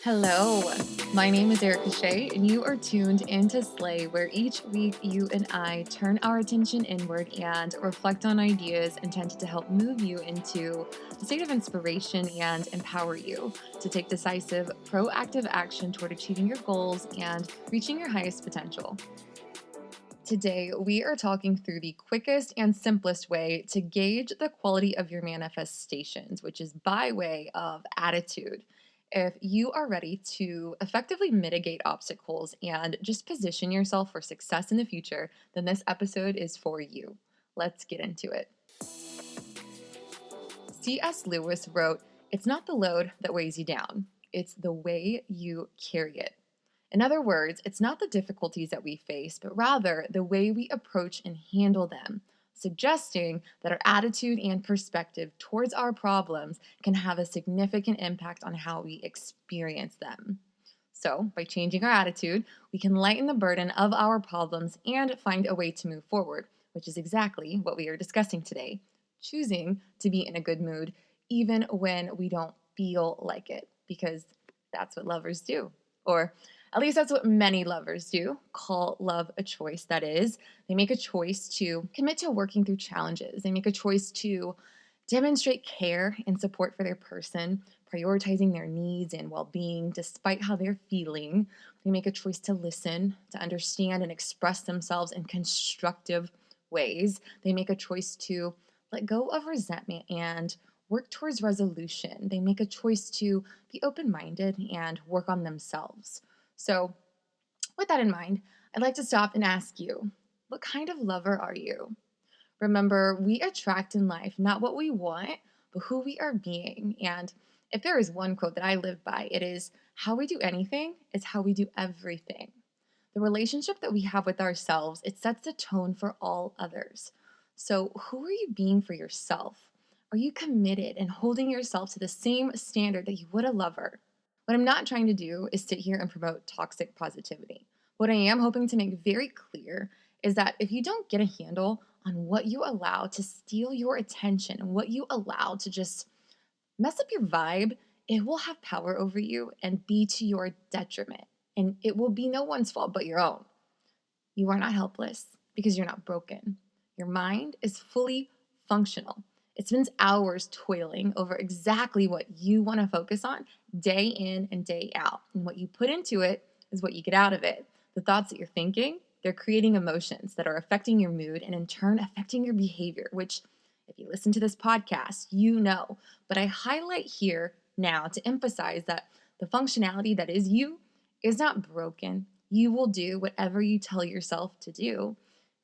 Hello, my name is Erica Shea, and you are tuned into Slay, where each week you and I turn our attention inward and reflect on ideas intended to help move you into a state of inspiration and empower you to take decisive, proactive action toward achieving your goals and reaching your highest potential. Today, we are talking through the quickest and simplest way to gauge the quality of your manifestations, which is by way of attitude. If you are ready to effectively mitigate obstacles and just position yourself for success in the future, then this episode is for you. Let's get into it. C.S. Lewis wrote, "It's not the load that weighs you down, it's the way you carry it." In other words, it's not the difficulties that we face, but rather the way we approach and handle them, suggesting that our attitude and perspective towards our problems can have a significant impact on how we experience them. So, by changing our attitude, we can lighten the burden of our problems and find a way to move forward, which is exactly what we are discussing today. Choosing to be in a good mood, even when we don't feel like it, because that's what lovers do. Or at least that's what many lovers do. Call love a choice, that is. They make a choice to commit to working through challenges. They make a choice to demonstrate care and support for their person, prioritizing their needs and well being despite how they're feeling. They make a choice to listen, to understand, and express themselves in constructive ways. They make a choice to let go of resentment and work towards resolution. They make a choice to be open minded and work on themselves. So, with that in mind, I'd like to stop and ask you, what kind of lover are you? Remember, we attract in life not what we want, but who we are being. And if there is one quote that I live by, it is, "How we do anything is how we do everything." The relationship that we have with ourselves, it sets the tone for all others. So, who are you being for yourself? Are you committed and holding yourself to the same standard that you would a lover? What I'm not trying to do is sit here and promote toxic positivity. What I am hoping to make very clear is that if you don't get a handle on what you allow to steal your attention and what you allow to just mess up your vibe, it will have power over you and be to your detriment. And it will be no one's fault but your own. You are not helpless because you're not broken. Your mind is fully functional. It spends hours toiling over exactly what you want to focus on day in and day out. And what you put into it is what you get out of it. The thoughts that you're thinking, they're creating emotions that are affecting your mood and in turn affecting your behavior, which, if you listen to this podcast, you know. But I highlight here now to emphasize that the functionality that is you is not broken. You will do whatever you tell yourself to do.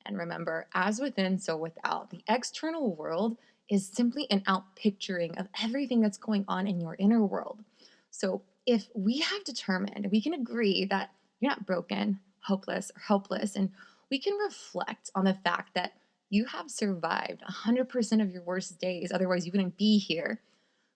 And remember, as within, so without. The external world is simply an outpicturing of everything that's going on in your inner world. So if we have determined, we can agree that you're not broken, hopeless, or helpless, and we can reflect on the fact that you have survived 100% of your worst days, otherwise, you wouldn't be here.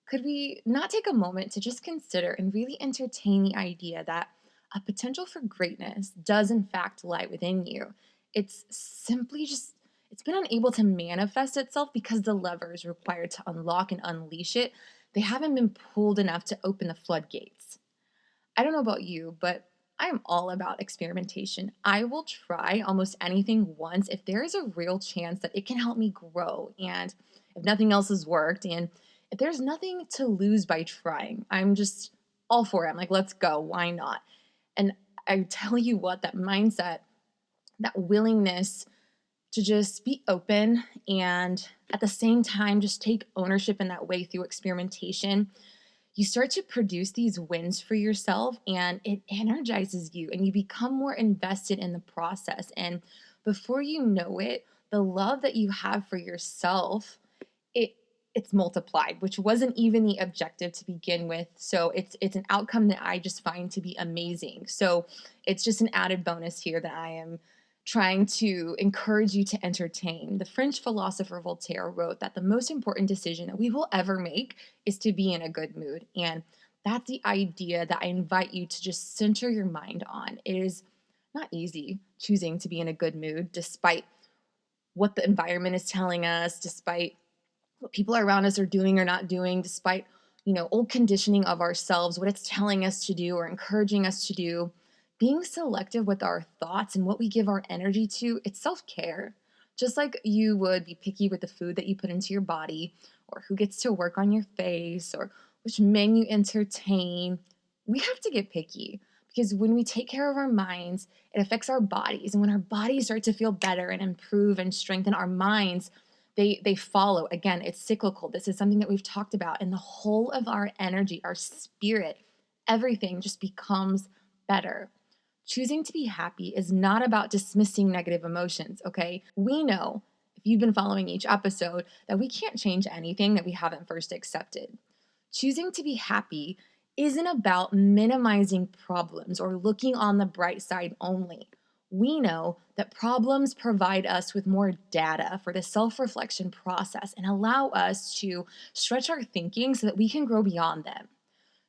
Could we not take a moment to just consider and really entertain the idea that a potential for greatness does, in fact, lie within you? It's simply just, it's been unable to manifest itself because the levers required to unlock and unleash it, they haven't been pulled enough to open the floodgates. I don't know about you, but I am all about experimentation. I will try almost anything once if there is a real chance that it can help me grow. And if nothing else has worked, and if there's nothing to lose by trying, I'm just all for it. I'm like, let's go. Why not? And I tell you what, that mindset, that willingness to just be open and at the same time just take ownership in that way through experimentation, you start to produce these wins for yourself and it energizes you and you become more invested in the process. And before you know it, the love that you have for yourself, it it's multiplied, which wasn't even the objective to begin with. So it's an outcome that I just find to be amazing. So it's just an added bonus here that I am trying to encourage you to entertain. The French philosopher Voltaire wrote that the most important decision that we will ever make is to be in a good mood. And that's the idea that I invite you to just center your mind on. It is not easy choosing to be in a good mood despite what the environment is telling us, despite what people around us are doing or not doing, despite old conditioning of ourselves, what it's telling us to do or encouraging us to do. Being selective with our thoughts and what we give our energy to, it's self care. Just like you would be picky with the food that you put into your body, or who gets to work on your face, or which men you entertain, we have to get picky because when we take care of our minds, it affects our bodies. And when our bodies start to feel better and improve and strengthen our minds, they follow. Again, it's cyclical. This is something that we've talked about. And the whole of our energy, our spirit, everything just becomes better. Choosing to be happy is not about dismissing negative emotions, okay? We know, if you've been following each episode, that we can't change anything that we haven't first accepted. Choosing to be happy isn't about minimizing problems or looking on the bright side only. We know that problems provide us with more data for the self reflection process and allow us to stretch our thinking so that we can grow beyond them.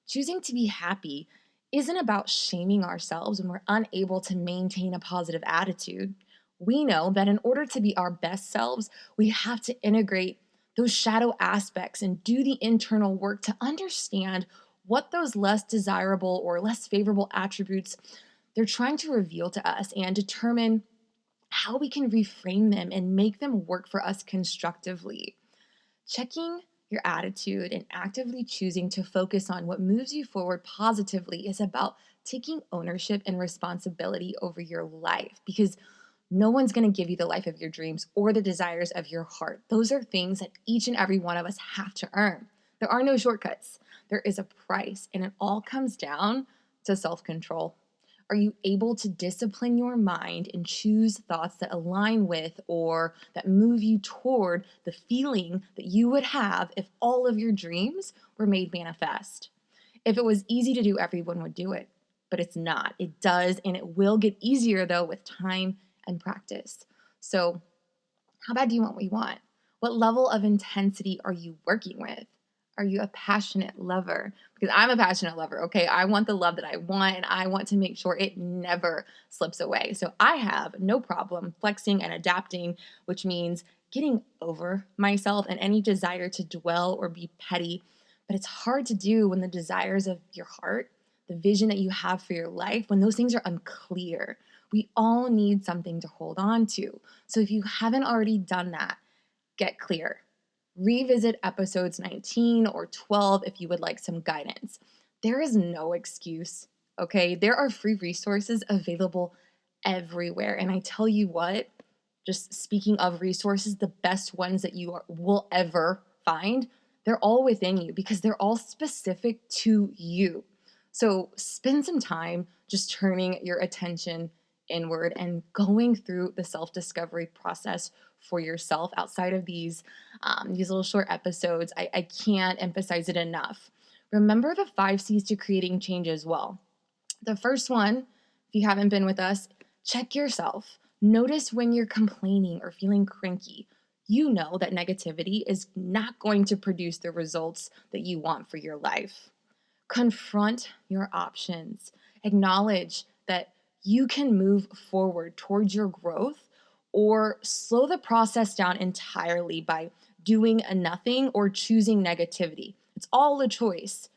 Choosing to be happy isn't about shaming ourselves when we're unable to maintain a positive attitude. We know that in order to be our best selves, we have to integrate those shadow aspects and do the internal work to understand what those less desirable or less favorable attributes they're trying to reveal to us and determine how we can reframe them and make them work for us constructively. Checking your attitude and actively choosing to focus on what moves you forward positively is about taking ownership and responsibility over your life because no one's going to give you the life of your dreams or the desires of your heart. Those are things that each and every one of us have to earn. There are no shortcuts. There is a price, and it all comes down to self control. Are you able to discipline your mind and choose thoughts that align with or that move you toward the feeling that you would have if all of your dreams were made manifest? If it was easy to do, everyone would do it, but it's not. It does, and it will get easier though with time and practice. So, how bad do you want what you want? What level of intensity are you working with? Are you a passionate lover? Because I'm a passionate lover, okay? I want the love that I want and I want to make sure it never slips away. So I have no problem flexing and adapting, which means getting over myself and any desire to dwell or be petty. But it's hard to do when the desires of your heart, the vision that you have for your life, when those things are unclear. We all need something to hold on to. So if you haven't already done that, get clear. Revisit episodes 19 or 12 if you would like some guidance. There is no excuse, okay? There are free resources available everywhere. And I tell you what, just speaking of resources, the best ones that will ever find, they're all within you because they're all specific to you. So spend some time just turning your attention inward and going through the self-discovery process for yourself outside of these little short episodes. I can't emphasize it enough. Remember the 5 C's to creating change as well. The first one, if you haven't been with us, check yourself. Notice when you're complaining or feeling cranky. You know that negativity is not going to produce the results that you want for your life. Confront your options. Acknowledge that you can move forward towards your growth or slow the process down entirely by doing a nothing or choosing negativity. It's all a choice.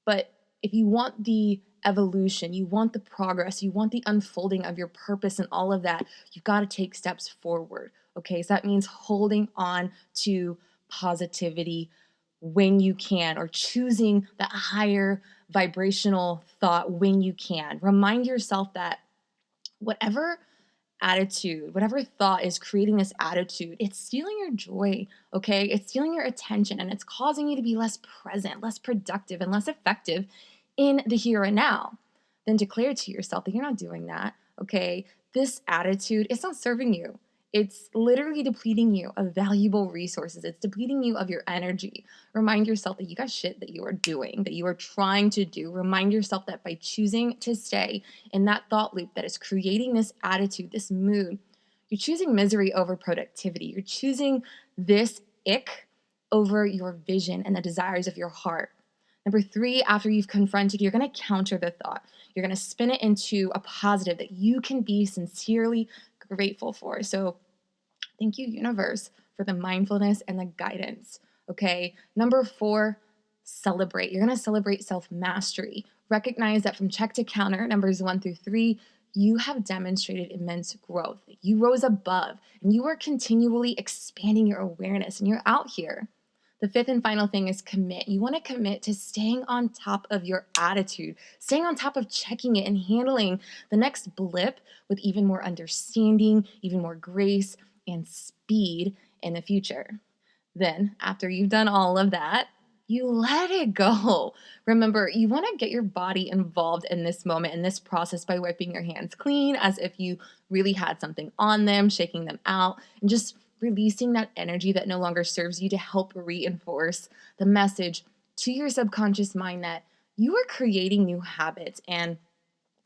But if you want the evolution, you want the progress, you want the unfolding of your purpose and all of that, you've got to take steps forward. Okay, so that means holding on to positivity when you can, or choosing the higher vibrational thought when you can. Remind yourself that whatever attitude, whatever thought is creating this attitude, it's stealing your joy, okay? It's stealing your attention and it's causing you to be less present, less productive, and less effective in the here and now. Then declare to yourself that you're not doing that, okay? This attitude, it's not serving you. It's literally depleting you of valuable resources. It's depleting you of your energy. Remind yourself that you got shit that you are doing, that you are trying to do. Remind yourself that by choosing to stay in that thought loop that is creating this attitude, this mood, you're choosing misery over productivity. You're choosing this ick over your vision and the desires of your heart. Number 3, after you've confronted, you're going to counter the thought. You're going to spin it into a positive that you can be sincerely grateful for. So thank you, universe, for the mindfulness and the guidance. Okay. Number 4, celebrate. You're going to celebrate self mastery. Recognize that from check to counter, numbers 1 through 3, you have demonstrated immense growth. You rose above and you are continually expanding your awareness and you're out here. The fifth and final thing is commit. You want to commit to staying on top of your attitude, staying on top of checking it and handling the next blip with even more understanding, even more grace and speed in the future. Then, after you've done all of that, you let it go. Remember, you want to get your body involved in this moment, in this process, by wiping your hands clean as if you really had something on them, shaking them out, and just releasing that energy that no longer serves you to help reinforce the message to your subconscious mind that you are creating new habits. And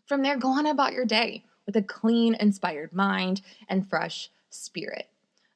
from there, go on about your day with a clean, inspired mind and fresh spirit.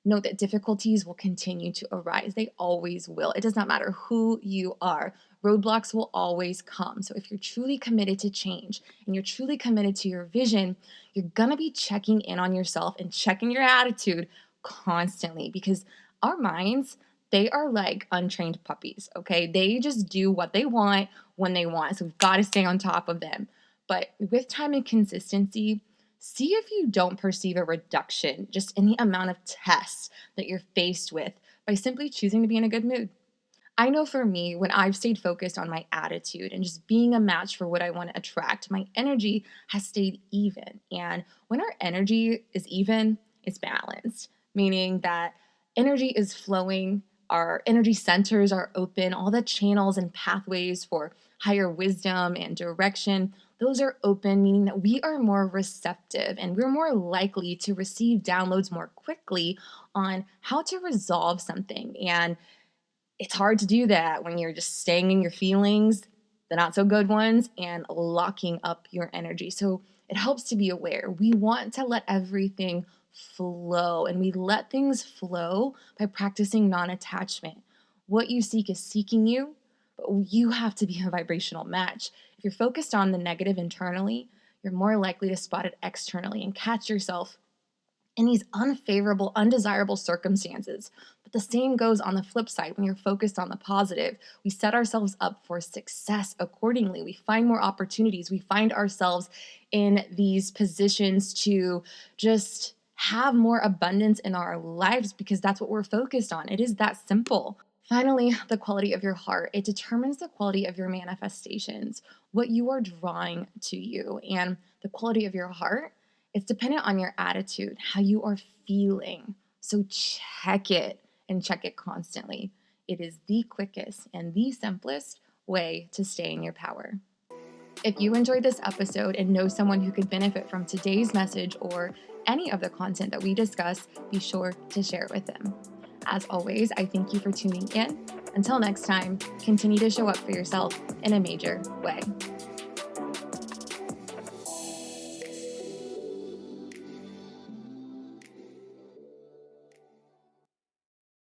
Note that difficulties will continue to arise. They always will. It does not matter who you are. Roadblocks will always come. So if you're truly committed to change and you're truly committed to your vision, you're going to be checking in on yourself and checking your attitude constantly, because our minds, they are like untrained puppies, okay? They just do what they want when they want. So we've got to stay on top of them. But with time and consistency, see if you don't perceive a reduction just in the amount of tests that you're faced with by simply choosing to be in a good mood. I know for me, when I've stayed focused on my attitude and just being a match for what I want to attract, my energy has stayed even. And when our energy is even, it's balanced, meaning that energy is flowing, our energy centers are open, all the channels and pathways for higher wisdom and direction, those are open, meaning that we are more receptive and we're more likely to receive downloads more quickly on how to resolve something. And it's hard to do that when you're just staying in your feelings, the not so good ones, and locking up your energy. So it helps to be aware. We want to let everything flow, and we let things flow by practicing non attachment. What you seek is seeking you, but you have to be a vibrational match. If you're focused on the negative internally, you're more likely to spot it externally and catch yourself in these unfavorable, undesirable circumstances. But the same goes on the flip side. When you're focused on the positive, we set ourselves up for success accordingly. We find more opportunities. We find ourselves in these positions to just have more abundance in our lives because that's what we're focused on. It is that simple. Finally, the quality of your heart. It determines the quality of your manifestations, what you are drawing to you. And the quality of your heart, it's dependent on your attitude, how you are feeling. So check it and check it constantly. It is the quickest and the simplest way to stay in your power. If you enjoyed this episode and know someone who could benefit from today's message or any of the content that we discuss, be sure to share it with them. As always, I thank you for tuning in. Until next time, continue to show up for yourself in a major way.